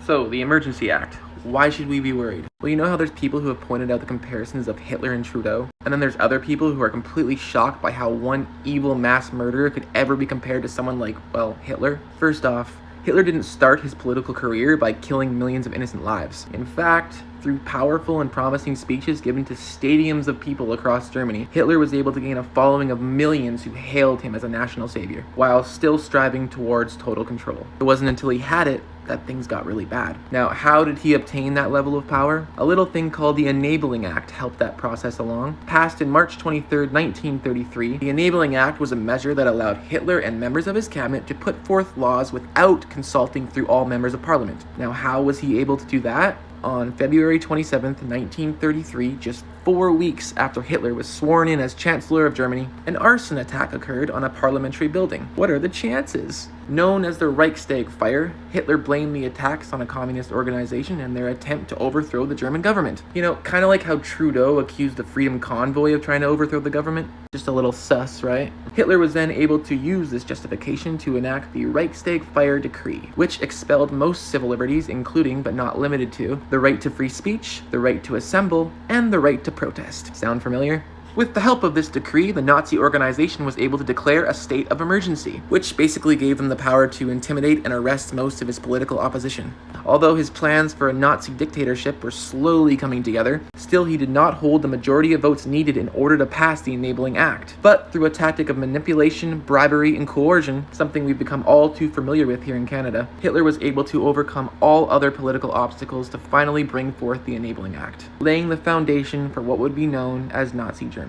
So, the Emergency Act. Why should we be worried? Well, you know how there's people who have pointed out the comparisons of Hitler and Trudeau? And then there's other people who are completely shocked by how one evil mass murderer could ever be compared to someone like, well, Hitler? First off, Hitler didn't start his political career by killing millions of innocent lives. In fact, through powerful and promising speeches given to stadiums of people across Germany, Hitler was able to gain a following of millions who hailed him as a national savior, while still striving towards total control. It wasn't until he had it that things got really bad. Now, how did he obtain that level of power? A little thing called the Enabling Act helped that process along. Passed in March 23, 1933, the Enabling Act was a measure that allowed Hitler and members of his cabinet to put forth laws without consulting through all members of parliament. Now, how was he able to do that? On February 27, 1933, just 4 weeks after Hitler was sworn in as Chancellor of Germany, an arson attack occurred on a parliamentary building. What are the chances? Known as the Reichstag fire, Hitler blamed the attacks on a communist organization and their attempt to overthrow the German government. You know, kind of like how Trudeau accused the Freedom Convoy of trying to overthrow the government. Just a little sus, right? Hitler was then able to use this justification to enact the Reichstag Fire Decree, which expelled most civil liberties, including, but not limited to, the right to free speech, the right to assemble, and the right to protest. Sound familiar? With the help of this decree, the Nazi organization was able to declare a state of emergency, which basically gave them the power to intimidate and arrest most of his political opposition. Although his plans for a Nazi dictatorship were slowly coming together, still he did not hold the majority of votes needed in order to pass the Enabling Act. But through a tactic of manipulation, bribery, and coercion, something we've become all too familiar with here in Canada, Hitler was able to overcome all other political obstacles to finally bring forth the Enabling Act, laying the foundation for what would be known as Nazi Germany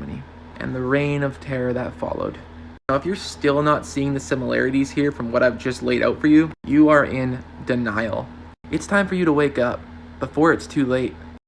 and the reign of terror that followed. Now, if you're still not seeing the similarities here from what I've just laid out for you, you are in denial. It's time for you to wake up before it's too late.